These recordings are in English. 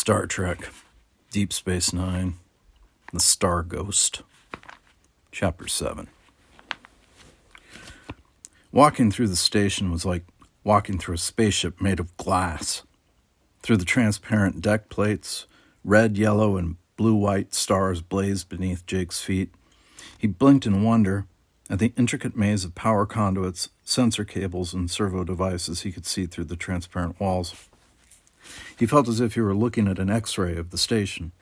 Star Trek, Deep Space Nine, The Star Ghost, Chapter 7. Walking through the station was like walking through a spaceship made of glass. Through the transparent deck plates, red, yellow, and blue-white stars blazed beneath Jake's feet. He blinked in wonder at the intricate maze of power conduits, sensor cables, and servo devices he could see through the transparent walls. He felt as if he were looking at an X-ray of the station.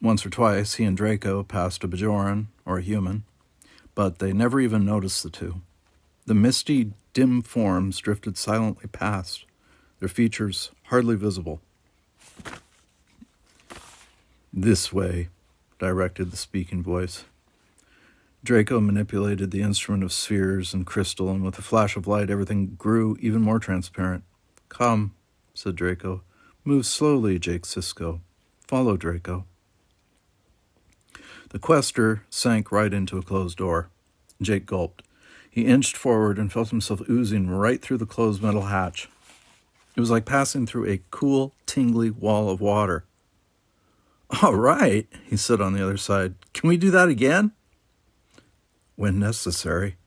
Once or twice, he and Draco passed a Bajoran, or a human, but they never even noticed the two. The misty, dim forms drifted silently past, their features hardly visible. "This way," directed the speaking voice. Draco manipulated the instrument of spheres and crystal, and with a flash of light, everything grew even more transparent. "Come," said Draco. "Move slowly, Jake Sisko. Follow Draco." The Quester sank right into a closed door. Jake gulped. He inched forward and felt himself oozing right through the closed metal hatch. It was like passing through a cool, tingly wall of water. "All right," he said on the other side. "Can we do that again?" "When necessary."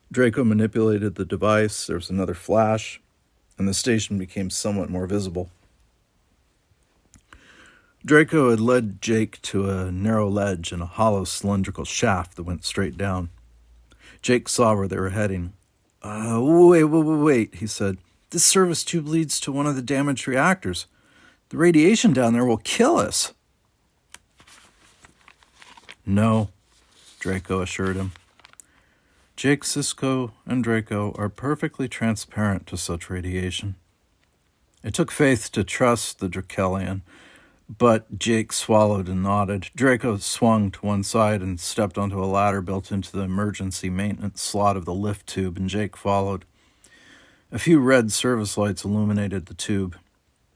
Draco manipulated the device. There was another flash, and the station became somewhat more visible. Draco had led Jake to a narrow ledge and a hollow cylindrical shaft that went straight down. Jake saw where they were heading. Wait, he said. "This service tube leads to one of the damaged reactors. The radiation down there will kill us." "No," Draco assured him. Jake Sisko and Draco are perfectly transparent to such radiation. It took faith to trust the Drakelian, but Jake swallowed and nodded. Draco swung to one side and stepped onto a ladder built into the emergency maintenance slot of the lift tube, and Jake followed. A few red service lights illuminated the tube.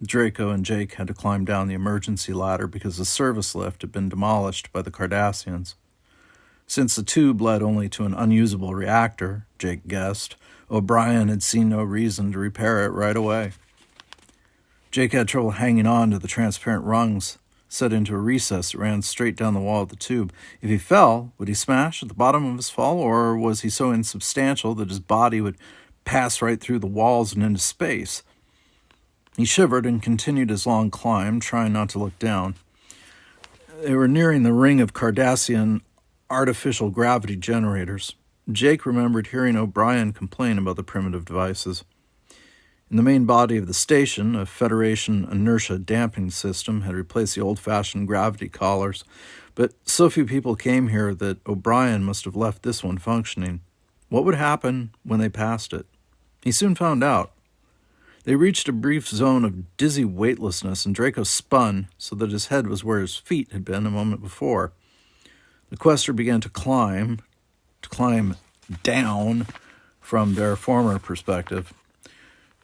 Draco and Jake had to climb down the emergency ladder because the service lift had been demolished by the Cardassians. Since the tube led only to an unusable reactor, Jake guessed, O'Brien had seen no reason to repair it right away. Jake had trouble hanging on to the transparent rungs set into a recess that ran straight down the wall of the tube. If he fell, would he smash at the bottom of his fall, or was he so insubstantial that his body would pass right through the walls and into space? He shivered and continued his long climb, trying not to look down. They were nearing the ring of Cardassian artificial gravity generators. Jake remembered hearing O'Brien complain about the primitive devices. In the main body of the station, a Federation inertia damping system had replaced the old-fashioned gravity collars, but so few people came here that O'Brien must have left this one functioning. What would happen when they passed it? He soon found out. They reached a brief zone of dizzy weightlessness, and Draco spun so that his head was where his feet had been a moment before. The Quester began to climb down from their former perspective.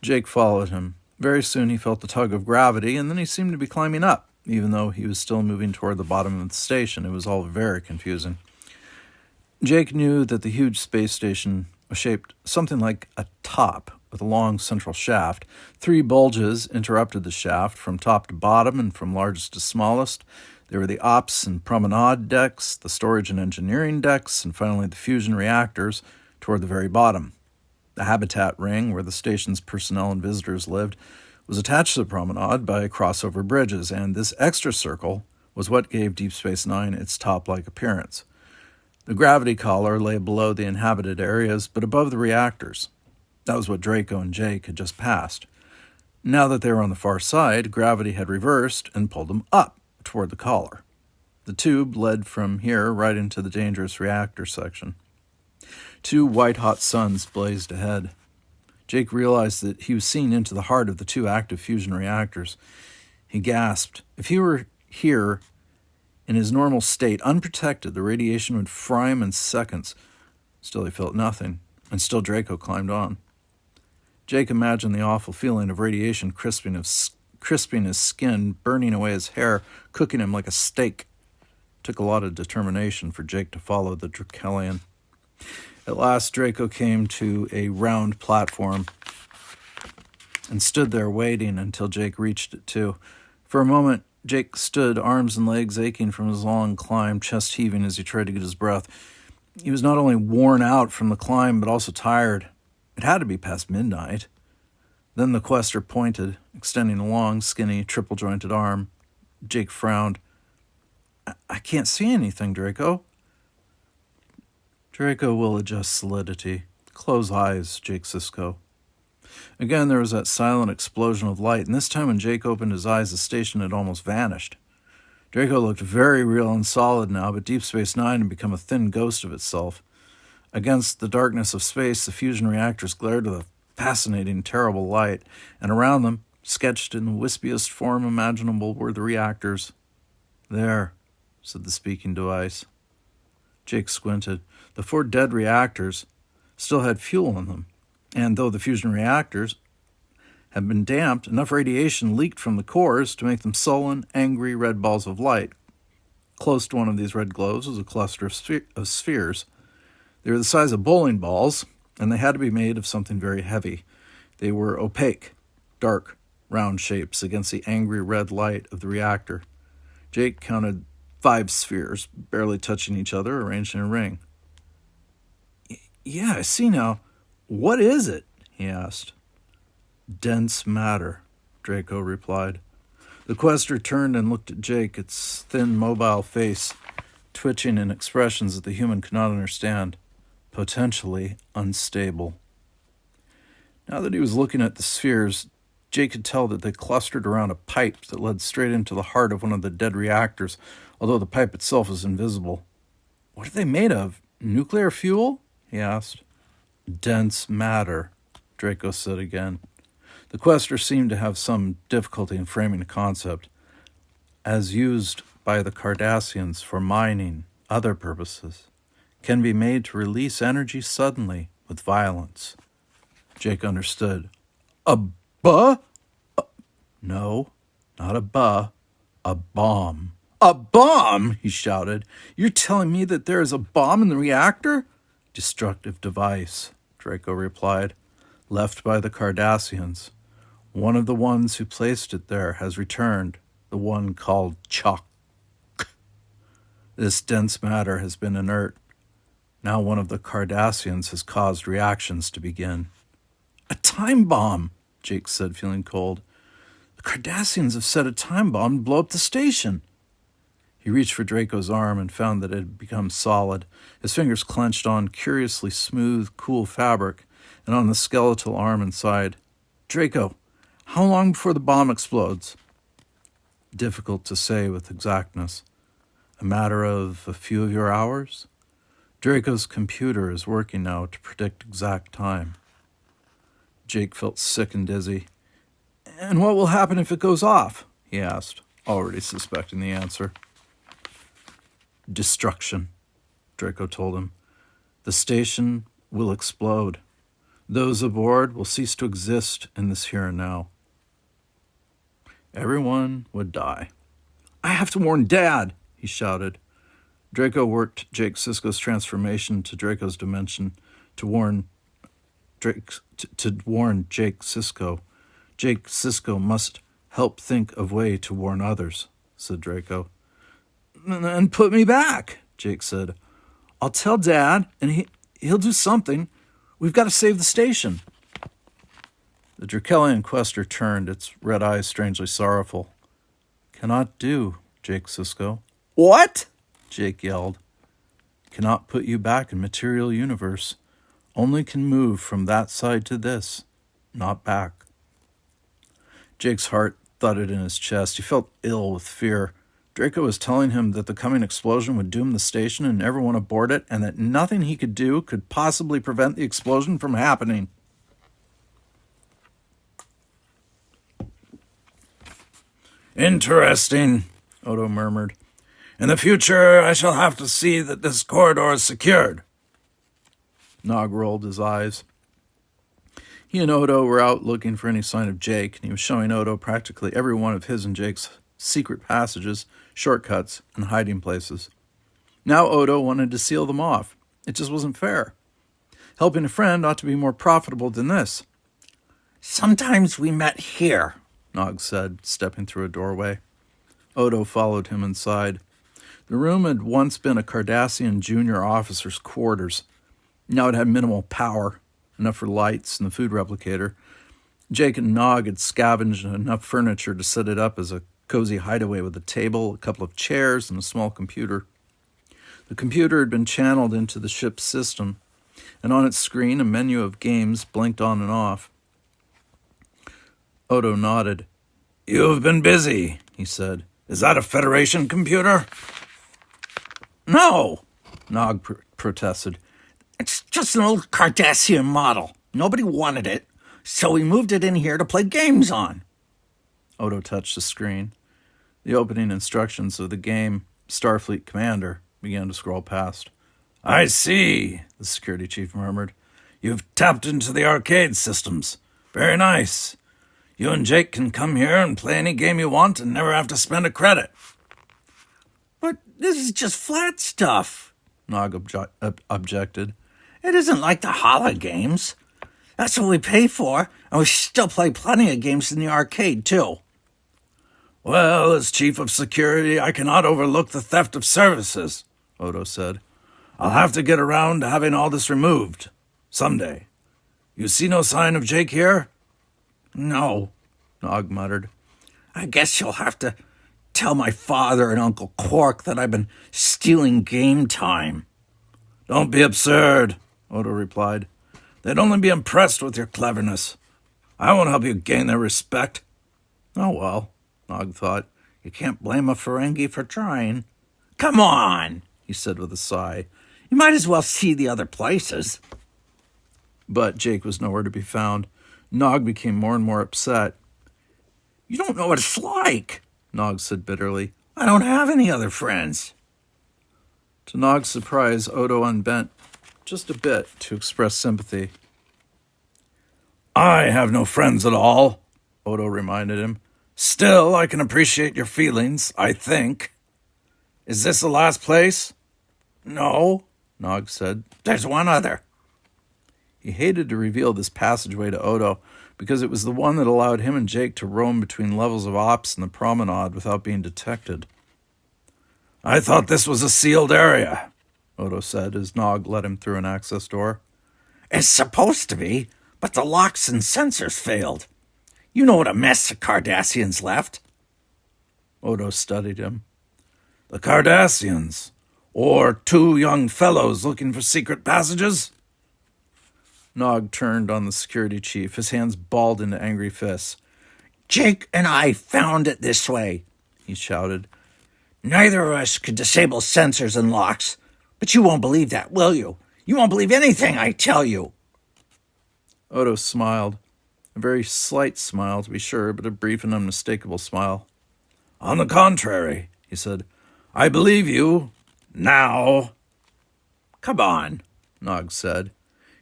Jake followed him. Very soon he felt the tug of gravity, and then he seemed to be climbing up, even though he was still moving toward the bottom of the station. It was all very confusing. Jake knew that the huge space station was shaped something like a top with a long central shaft. 3 bulges interrupted the shaft from top to bottom and from largest to smallest. There were the ops and promenade decks, the storage and engineering decks, and finally the fusion reactors toward the very bottom. The habitat ring, where the station's personnel and visitors lived, was attached to the promenade by crossover bridges, and this extra circle was what gave Deep Space Nine its top-like appearance. The gravity collar lay below the inhabited areas, but above the reactors. That was what Draco and Jake had just passed. Now that they were on the far side, gravity had reversed and pulled them up toward the collar. The tube led from here right into the dangerous reactor section. 2 white-hot suns blazed ahead. Jake realized that he was seeing into the heart of the 2 active fusion reactors. He gasped. If he were here in his normal state, unprotected, the radiation would fry him in seconds. Still, he felt nothing, and still Draco climbed on. Jake imagined the awful feeling of radiation crisping his skin, burning away his hair, cooking him like a steak. It took a lot of determination for Jake to follow the Drakelian. At last, Draco came to a round platform and stood there waiting until Jake reached it too. For a moment, Jake stood, arms and legs aching from his long climb, chest heaving as he tried to get his breath. He was not only worn out from the climb, but also tired. It had to be past midnight. Then the quester pointed, extending a long, skinny, triple-jointed arm. Jake frowned. I can't see anything, Draco. Draco will adjust solidity. Close eyes, Jake Sisko. Again, there was that silent explosion of light, and this time when Jake opened his eyes, the station had almost vanished. Draco looked very real and solid now, but Deep Space Nine had become a thin ghost of itself. Against the darkness of space, the fusion reactors glared with a fascinating, terrible light, and around them, sketched in the wispiest form imaginable, were the reactors. There, said the speaking device. Jake squinted. The 4 dead reactors still had fuel in them, and though the fusion reactors had been damped, enough radiation leaked from the cores to make them sullen, angry red balls of light. Close to one of these red globes was a cluster of spheres. They were the size of bowling balls, and they had to be made of something very heavy. They were opaque, dark, round shapes against the angry red light of the reactor. Jake counted 5 spheres, barely touching each other, arranged in a ring. Yeah, I see now. What is it? He asked. Dense matter, Draco replied. The quester turned and looked at Jake, its thin, mobile face twitching in expressions that the human could not understand. Potentially unstable. Now that he was looking at the spheres, Jake could tell that they clustered around a pipe that led straight into the heart of one of the dead reactors, although the pipe itself was invisible. What are they made of? Nuclear fuel? He asked. Dense matter, Draco said again. The quester seemed to have some difficulty in framing the concept. As used by the Cardassians for mining, other purposes, can be made to release energy suddenly with violence. Jake understood. A No, not a bomb. A bomb, he shouted. You're telling me that there is a bomb in the reactor? Destructive device, Draco replied, left by the Cardassians. One of the ones who placed it there has returned, the one called Chalk. This dense matter has been inert. Now one of the Cardassians has caused reactions to begin. A time bomb, Jake said, feeling cold. The Cardassians have set a time bomb to blow up the station. He reached for Draco's arm and found that it had become solid. His fingers clenched on curiously smooth, cool fabric and on the skeletal arm inside. Draco, how long before the bomb explodes? Difficult to say with exactness. A matter of a few of your hours? Draco's computer is working now to predict exact time. Jake felt sick and dizzy. And what will happen if it goes off? He asked, already suspecting the answer. Destruction, Draco told him. The station will explode. Those aboard will cease to exist in this here and now. Everyone would die. I have to warn Dad, he shouted. Draco worked Jake Sisko's transformation to Draco's dimension to warn Jake Sisko. Jake Sisko must help think of way to warn others, said Draco. And put me back, Jake said. I'll tell Dad, and he'll do something. We've got to save the station. The Drakelian quester turned, its red eyes strangely sorrowful. Cannot do, Jake Sisko. What? Jake yelled. Cannot put you back in material universe. Only can move from that side to this, not back. Jake's heart thudded in his chest. He felt ill with fear. Draco was telling him that the coming explosion would doom the station and everyone aboard it, and that nothing he could do could possibly prevent the explosion from happening. Interesting, Odo murmured. In the future, I shall have to see that this corridor is secured. Nog rolled his eyes. He and Odo were out looking for any sign of Jake, and he was showing Odo practically every one of his and Jake's secret passages, shortcuts, and hiding places. Now Odo wanted to seal them off. It just wasn't fair. Helping a friend ought to be more profitable than this. Sometimes we met here, Nog said, stepping through a doorway. Odo followed him inside. The room had once been a Cardassian junior officer's quarters. Now it had minimal power, enough for lights and the food replicator. Jake and Nog had scavenged enough furniture to set it up as a cozy hideaway with a table, a couple of chairs, and a small computer. The computer had been channeled into the ship's system, and on its screen a menu of games blinked on and off. Odo nodded. "You've been busy," he said. "Is that a Federation computer?" "No," Nog protested. "It's just an old Cardassian model. Nobody wanted it, so we moved it in here to play games on." Odo touched the screen. The opening instructions of the game, Starfleet Commander, began to scroll past. "I see," the security chief murmured. "You've tapped into the arcade systems. Very nice. You and Jake can come here and play any game you want and never have to spend a credit." "But this is just flat stuff," Nog objected. "It isn't like the Hala games. That's what we pay for, and we still play plenty of games in the arcade, too." "Well, as chief of security, I cannot overlook the theft of services," Odo said. "I'll have to get around to having all this removed. Someday. You see no sign of Jake here?" "No," Nog muttered. "I guess you'll have to tell my father and Uncle Quark that I've been stealing game time." "Don't be absurd," Odo replied. "They'd only be impressed with your cleverness. I won't help you gain their respect." "Oh, well," Nog thought. "You can't blame a Ferengi for trying." "Come on," he said with a sigh. "You might as well see the other places." But Jake was nowhere to be found. Nog became more and more upset. "You don't know what it's like," Nog said bitterly. "I don't have any other friends." To Nog's surprise, Odo unbent just a bit to express sympathy. "I have no friends at all," Odo reminded him. "Still, I can appreciate your feelings, I think. Is this the last place?" "No," Nog said. "There's one other." He hated to reveal this passageway to Odo because it was the one that allowed him and Jake to roam between levels of ops in the promenade without being detected. "I thought this was a sealed area," Odo said as Nog led him through an access door. "It's supposed to be, but the locks and sensors failed. You know what a mess the Cardassians left." Odo studied him. "The Cardassians? Or two young fellows looking for secret passages?" Nog turned on the security chief, his hands balled into angry fists. "Jake and I found it this way," he shouted. "Neither of us could disable sensors and locks, but you won't believe that, will you? You won't believe anything I tell you." Odo smiled. A very slight smile, to be sure, but a brief and unmistakable smile. "On the contrary," he said, "I believe you. Now." "Come on," Nog said.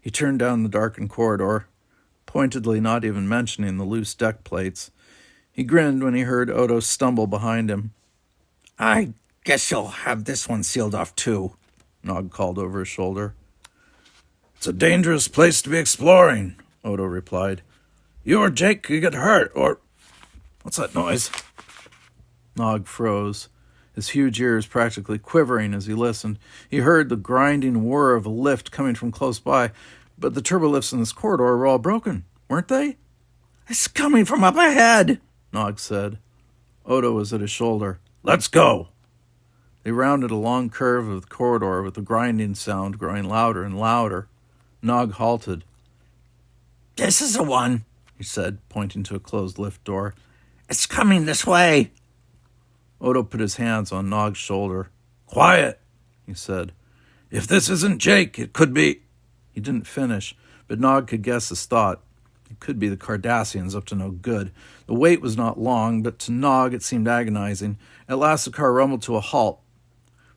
He turned down the darkened corridor, pointedly not even mentioning the loose deck plates. He grinned when he heard Odo stumble behind him. "I guess you'll have this one sealed off, too," Nog called over his shoulder. "It's a dangerous place to be exploring," Odo replied. "You or Jake could get hurt, or... What's that noise?" Nog froze, his huge ears practically quivering as he listened. He heard the grinding whir of a lift coming from close by, but the turbolifts in this corridor were all broken, weren't they? "It's coming from up ahead," Nog said. Odo was at his shoulder. "Let's go." They rounded a long curve of the corridor with the grinding sound growing louder and louder. Nog halted. "This is the one," he said, pointing to a closed lift door. "It's coming this way." Odo put his hands on Nog's shoulder. "Quiet," he said. "If this isn't Jake, it could be—" He didn't finish, but Nog could guess his thought. It could be the Cardassians up to no good. The wait was not long, but to Nog it seemed agonizing. At last the car rumbled to a halt.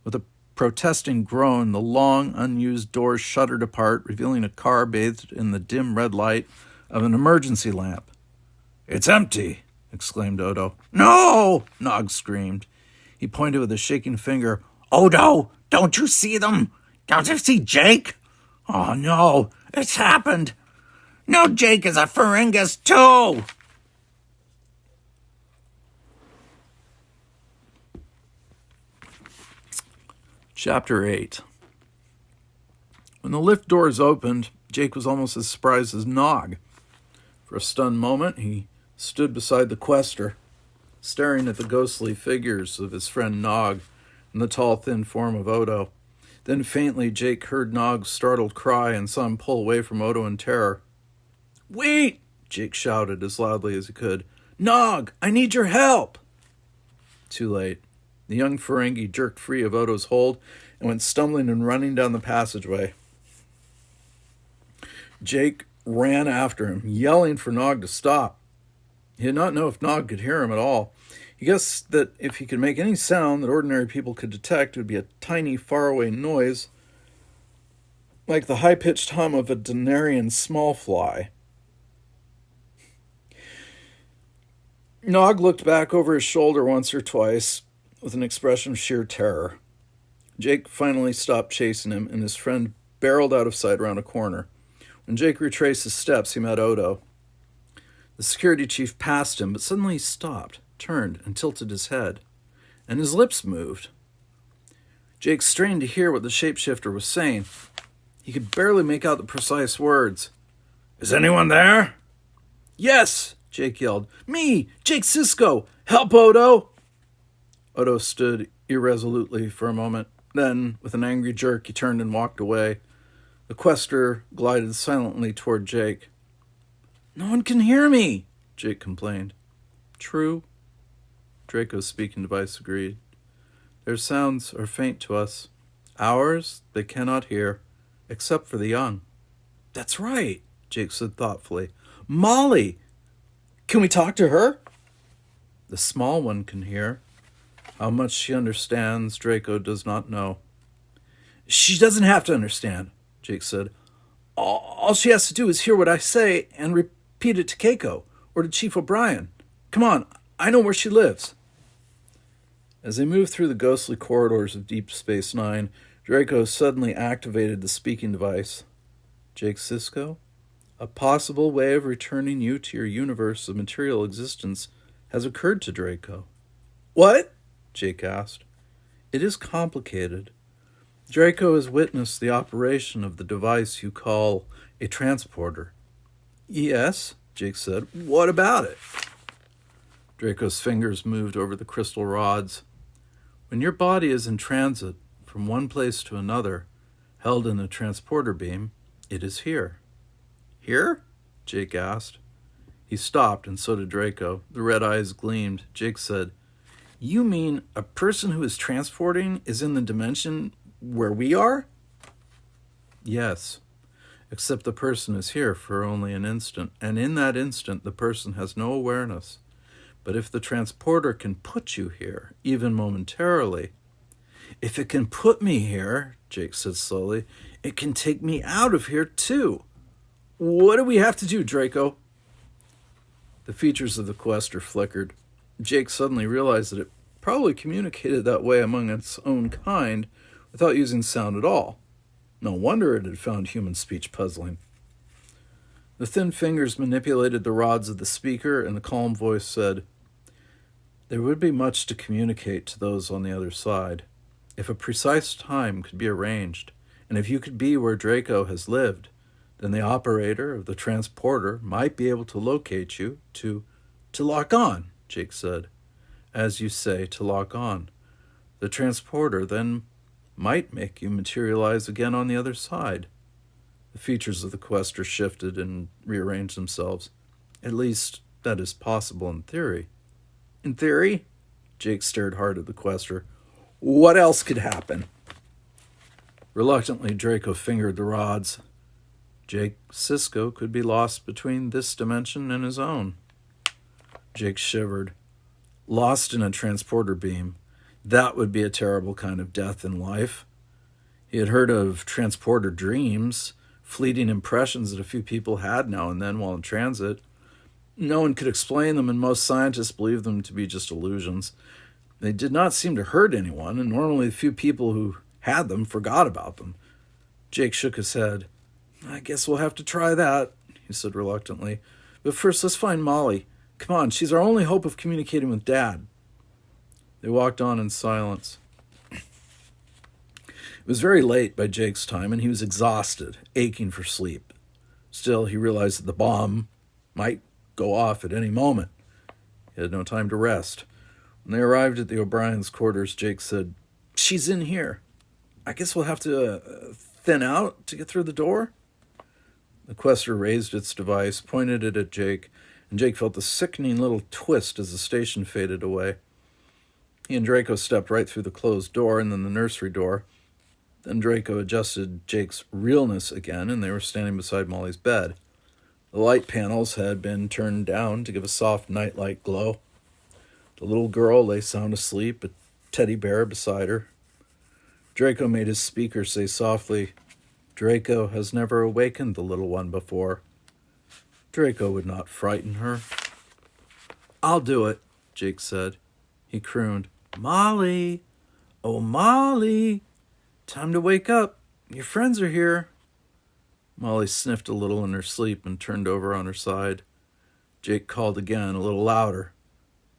With a protesting groan, the long, unused doors shuddered apart, revealing a car bathed in the dim red light of an emergency lamp. "It's empty!" exclaimed Odo. "No!" Nog screamed. He pointed with a shaking finger. "Odo, don't you see them? Don't you see Jake? Oh, no, it's happened. Now Jake is a Ferengus, too!" Chapter 8. When the lift doors opened, Jake was almost as surprised as Nog. For a stunned moment, he stood beside the quester, staring at the ghostly figures of his friend Nog and the tall, thin form of Odo. Then faintly, Jake heard Nog's startled cry and saw him pull away from Odo in terror. "Wait!" Jake shouted as loudly as he could. "Nog, I need your help!" Too late. The young Ferengi jerked free of Odo's hold and went stumbling and running down the passageway. Jake ran after him, yelling for Nog to stop. He did not know if Nog could hear him at all. He guessed that if he could make any sound that ordinary people could detect, it would be a tiny, faraway noise, like the high-pitched hum of a Denarian small fly. Nog looked back over his shoulder once or twice with an expression of sheer terror. Jake finally stopped chasing him, and his friend barreled out of sight around a corner. When Jake retraced his steps, he met Odo. The security chief passed him, but suddenly he stopped, turned, and tilted his head, and his lips moved. Jake strained to hear what the shapeshifter was saying. He could barely make out the precise words. "Is anyone there?" "Yes!" Jake yelled. "Me! Jake Sisko! Help, Odo!" Odo stood irresolutely for a moment. Then, with an angry jerk, he turned and walked away. The quester glided silently toward Jake. "No one can hear me," Jake complained. "True," Draco's speaking device agreed. "Their sounds are faint to us. Ours they cannot hear, except for the young." "That's right," Jake said thoughtfully. "Molly! Can we talk to her?" "The small one can hear. How much she understands, Draco does not know." "She doesn't have to understand," Jake said. All she has to do is hear what I say and repeat it to Keiko or to Chief O'Brien. Come on, I know where she lives." As they moved through the ghostly corridors of Deep Space Nine, Draco suddenly activated the speaking device. "Jake Sisko, a possible way of returning you to your universe of material existence has occurred to Draco." "What?" Jake asked. "It is complicated. Draco has witnessed the operation of the device you call a transporter." "Yes," Jake said. "What about it?" Draco's fingers moved over the crystal rods. "When your body is in transit from one place to another, held in a transporter beam, it is here." "Here?" Jake asked. He stopped, and so did Draco. The red eyes gleamed. Jake said, "You mean a person who is transporting is in the dimension where we are?" "Yes, except the person is here for only an instant, and in that instant the person has no awareness. But if the transporter can put you here, even momentarily—" "If it can put me here," Jake said slowly, "it can take me out of here too. What do we have to do, Draco?" The features of the quester flickered. Jake suddenly realized that it probably communicated that way among its own kind without using sound at all. No wonder it had found human speech puzzling. The thin fingers manipulated the rods of the speaker, and the calm voice said, "There would be much to communicate to those on the other side. If a precise time could be arranged, and if you could be where Draco has lived, then the operator of the transporter might be able to locate you to lock on," Jake said. "As you say, to lock on. The transporter then might make you materialize again on the other side." The features of the quester shifted and rearranged themselves. "At least, that is possible in theory." "In theory?" Jake stared hard at the quester. "What else could happen?" Reluctantly, Draco fingered the rods. Jake Sisko could be lost between this dimension and his own. Jake shivered. Lost in a transporter beam. That would be a terrible kind of death in life. He had heard of transporter dreams, fleeting impressions that a few people had now and then while in transit. No one could explain them, and most scientists believed them to be just illusions. They did not seem to hurt anyone, and normally the few people who had them forgot about them. Jake shook his head. "I guess we'll have to try that," he said reluctantly. "But first, let's find Molly. Come on, she's our only hope of communicating with Dad." They walked on in silence. It was very late by Jake's time, and he was exhausted, aching for sleep. Still, he realized that the bomb might go off at any moment. He had no time to rest. When they arrived at the O'Brien's quarters, Jake said, "She's in here. I guess we'll have to thin out to get through the door?" The Quester raised its device, pointed it at Jake, and Jake felt a sickening little twist as the station faded away. He and Draco stepped right through the closed door and then the nursery door. Then Draco adjusted Jake's realness again, and they were standing beside Molly's bed. The light panels had been turned down to give a soft nightlight glow. The little girl lay sound asleep, a teddy bear beside her. Draco made his speaker say softly, "Draco has never awakened the little one before." Draco would not frighten her. "I'll do it," Jake said. He crooned, "Molly! Oh, Molly! Time to wake up. Your friends are here." Molly sniffed a little in her sleep and turned over on her side. Jake called again, a little louder.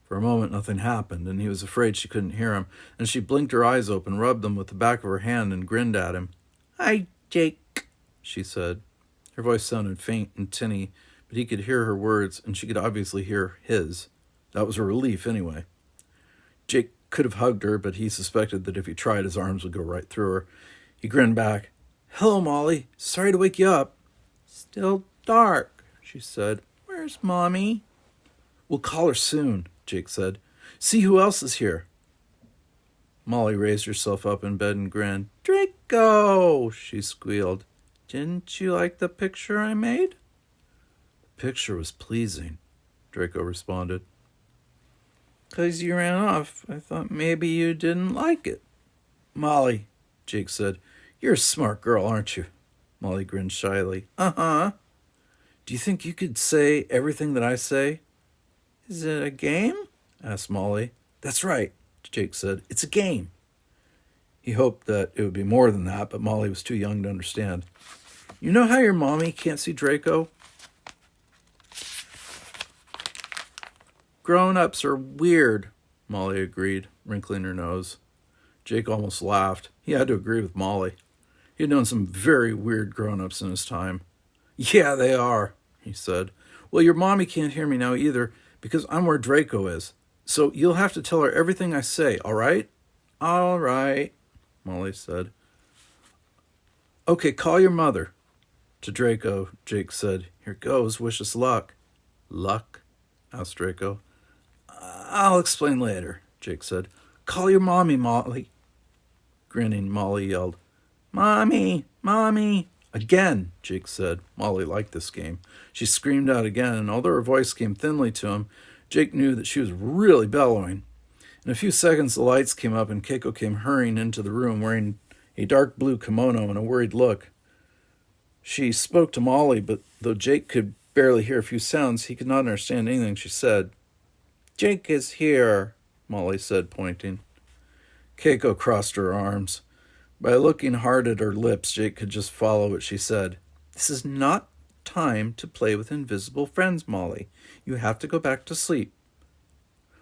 For a moment, nothing happened, and he was afraid she couldn't hear him, and she blinked her eyes open, rubbed them with the back of her hand, and grinned at him. "Hi, Jake," she said. Her voice sounded faint and tinny, but he could hear her words, and she could obviously hear his. That was a relief, anyway. Jake could have hugged her, but he suspected that if he tried, his arms would go right through her. He grinned back. "Hello, Molly. Sorry to wake you up." "Still dark," she said. "Where's Mommy?" "We'll call her soon," Jake said. "See who else is here." Molly raised herself up in bed and grinned. "Draco!" she squealed. "Didn't you like the picture I made?" "The picture was pleasing," Draco responded. "'Cause you ran off. I thought maybe you didn't like it." "Molly," Jake said, "you're a smart girl, aren't you?" Molly grinned shyly. "Uh-huh." "Do you think you could say everything that I say?" "Is it a game?" asked Molly. "That's right," Jake said. "It's a game." He hoped that it would be more than that, but Molly was too young to understand. "You know how your mommy can't see Draco?" "Grown-ups are weird," Molly agreed, wrinkling her nose. Jake almost laughed. He had to agree with Molly. He had known some very weird grown-ups in his time. "Yeah, they are," he said. "Well, your mommy can't hear me now either, because I'm where Draco is. So you'll have to tell her everything I say, all right?" "All right," Molly said. "Okay, call your mother." To Draco, Jake said, "Here goes, wish us luck." "Luck?" asked Draco. "I'll explain later," Jake said. "Call your mommy, Molly." Grinning, Molly yelled, "Mommy! Mommy!" "Again," Jake said. Molly liked this game. She screamed out again, and although her voice came thinly to him, Jake knew that she was really bellowing. In a few seconds, the lights came up, and Keiko came hurrying into the room wearing a dark blue kimono and a worried look. She spoke to Molly, but though Jake could barely hear a few sounds, he could not understand anything she said. "Jake is here," Molly said, pointing. Keiko crossed her arms. By looking hard at her lips, Jake could just follow what she said. "This is not time to play with invisible friends, Molly. You have to go back to sleep."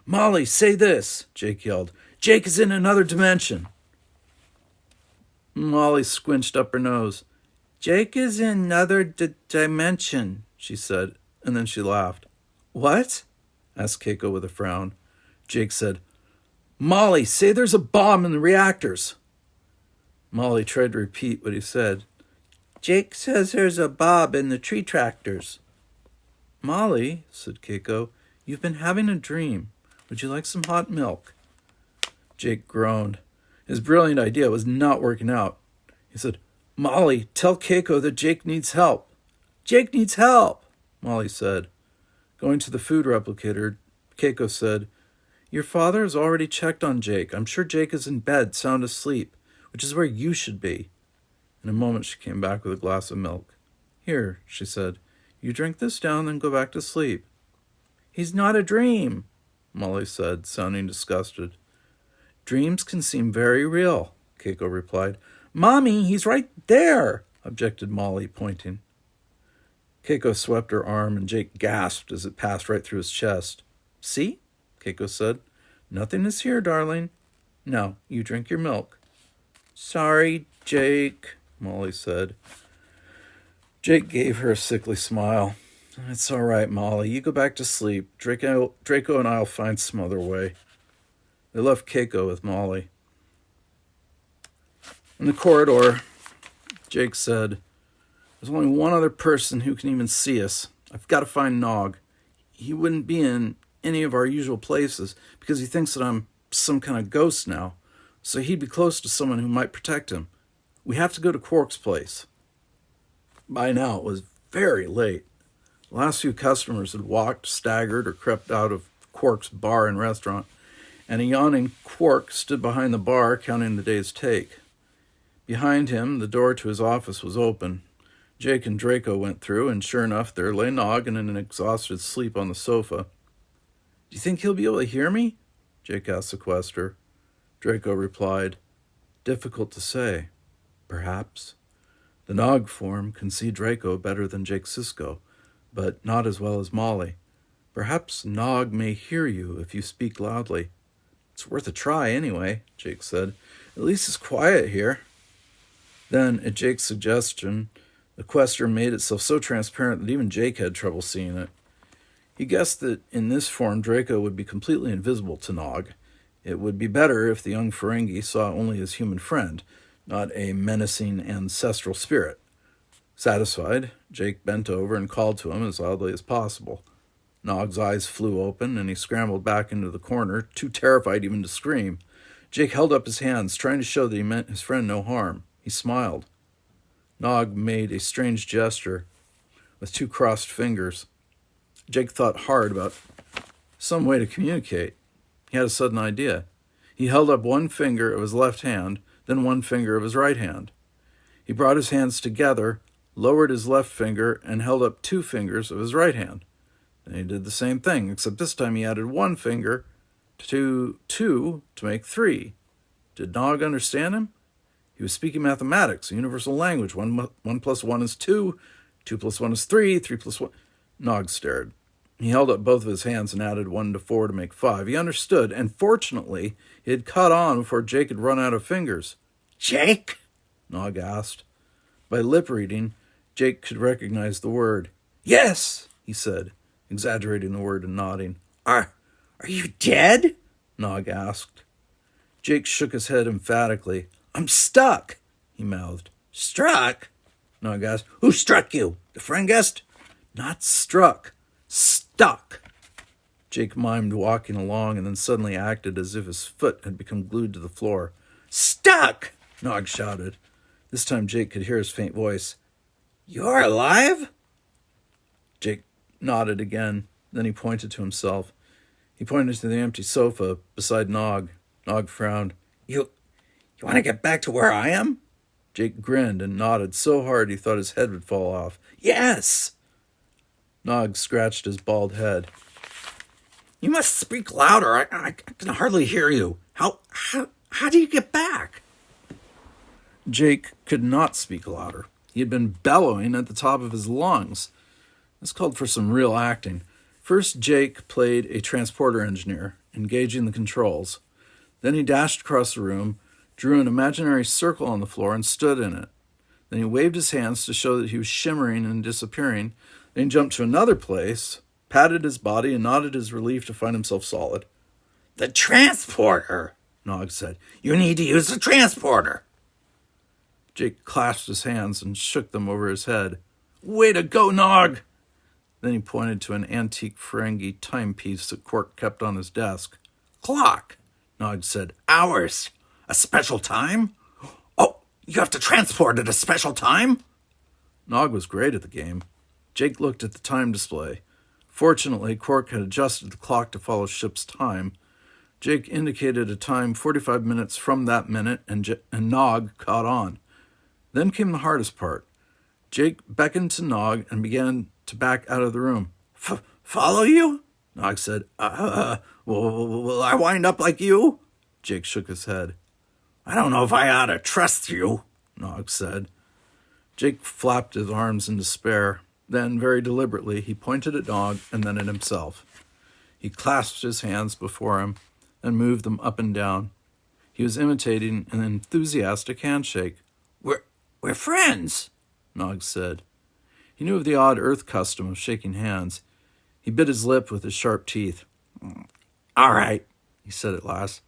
"Molly, say this," Jake yelled. "Jake is in another dimension." Molly squinched up her nose. "Jake is in another dimension," she said, and then she laughed. "What?" asked Keiko with a frown. Jake said, "Molly, say there's a bomb in the reactors." Molly tried to repeat what he said. "Jake says there's a bomb in the tree tractors." "Molly," said Keiko, "you've been having a dream. Would you like some hot milk?" Jake groaned. His brilliant idea was not working out. He said, "Molly, tell Keiko that Jake needs help." "Jake needs help," Molly said. Going to the food replicator, Keiko said, "Your father has already checked on Jake. I'm sure Jake is in bed, sound asleep, which is where you should be." In a moment, she came back with a glass of milk. "Here," she said, "you drink this down, then go back to sleep." "He's not a dream," Molly said, sounding disgusted. "Dreams can seem very real," Keiko replied. "Mommy, he's right there," objected Molly, pointing. Keiko swept her arm, and Jake gasped as it passed right through his chest. "See?" Keiko said. "Nothing is here, darling. Now, you drink your milk." Sorry, Jake, Molly said. Jake gave her a sickly smile. It's all right, Molly. You go back to sleep. Draco and I'll find some other way. They left Keiko with Molly. In the corridor, Jake said, There's only one other person who can even see us. I've got to find Nog. He wouldn't be in any of our usual places because he thinks that I'm some kind of ghost now. So he'd be close to someone who might protect him. We have to go to Quark's place. By now, it was very late. The last few customers had walked, staggered, or crept out of Quark's bar and restaurant, and a yawning Quark stood behind the bar counting the day's take. Behind him, the door to his office was open. Jake and Draco went through, and sure enough, there lay Nog in an exhausted sleep on the sofa. Do you think he'll be able to hear me? Jake asked the quester. Draco replied, Difficult to say. Perhaps. The Nog form can see Draco better than Jake Sisko, but not as well as Molly. Perhaps Nog may hear you if you speak loudly. It's worth a try anyway, Jake said. At least it's quiet here. Then, at Jake's suggestion, the quester made itself so transparent that even Jake had trouble seeing it. He guessed that in this form Draco would be completely invisible to Nog. It would be better if the young Ferengi saw only his human friend, not a menacing ancestral spirit. Satisfied, Jake bent over and called to him as loudly as possible. Nog's eyes flew open, and he scrambled back into the corner, too terrified even to scream. Jake held up his hands, trying to show that he meant his friend no harm. He smiled. Nog made a strange gesture with two crossed fingers. Jake thought hard about some way to communicate. He had a sudden idea. He held up one finger of his left hand, then one finger of his right hand. He brought his hands together, lowered his left finger, and held up two fingers of his right hand. Then he did the same thing, except this time he added one finger to two to make three. Did Nog understand him? He was speaking mathematics, a universal language. One plus one is two, 2 plus 1 is 3, 3 plus 1... Nog stared. He held up both of his hands and added 1 to 4 to make 5. He understood, and fortunately, he had caught on before Jake had run out of fingers. Jake? Nog asked. By lip reading, Jake could recognize the word. Yes, he said, exaggerating the word and nodding. Are you dead? Nog asked. Jake shook his head emphatically. I'm stuck, he mouthed. Struck? Nog asked. Who struck you? The Ferengist? Not struck. Stuck. Jake mimed walking along and then suddenly acted as if his foot had become glued to the floor. Stuck! Nog shouted. This time Jake could hear his faint voice. You're alive? Jake nodded again. Then he pointed to himself. He pointed to the empty sofa beside Nog. Nog frowned. You want to get back to where I am? Jake grinned and nodded so hard he thought his head would fall off. Yes! Nog scratched his bald head. You must speak louder. I can hardly hear you. How do you get back? Jake could not speak louder. He had been bellowing at the top of his lungs. This called for some real acting. First, Jake played a transporter engineer, engaging the controls. Then he dashed across the room, drew an imaginary circle on the floor, and stood in it. Then he waved his hands to show that he was shimmering and disappearing. Then he jumped to another place, patted his body, and nodded his relief to find himself solid. The transporter, Nog said. You need to use the transporter. Jake clasped his hands and shook them over his head. Way to go, Nog! Then he pointed to an antique Ferengi timepiece that Quark kept on his desk. Clock, Nog said. Hours. A special time? Oh, you have to transport at a special time? Nog was great at the game. Jake looked at the time display. Fortunately, Quark had adjusted the clock to follow ship's time. Jake indicated a time 45 minutes from that minute, and Nog caught on. Then came the hardest part. Jake beckoned to Nog and began to back out of the room. Follow you? Nog said. Will I wind up like you? Jake shook his head. I don't know if I ought to trust you, Nog said. Jake flapped his arms in despair. Then, very deliberately, he pointed at Nog and then at himself. He clasped his hands before him and moved them up and down. He was imitating an enthusiastic handshake. We're friends, Nog said. He knew of the odd Earth custom of shaking hands. He bit his lip with his sharp teeth. All right, he said at last.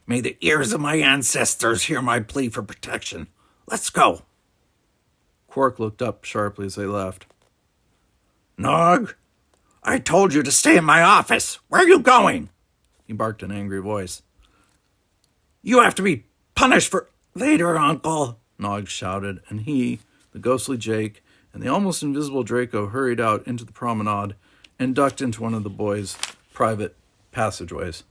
May the ears of my ancestors hear my plea for protection. Let's go. Quark looked up sharply as they left. Nog, I told you to stay in my office. Where are you going? He barked in an angry voice. You have to be punished for... Later, Uncle, Nog shouted, and he, the ghostly Jake, and the almost invisible Draco hurried out into the promenade and ducked into one of the boys' private passageways.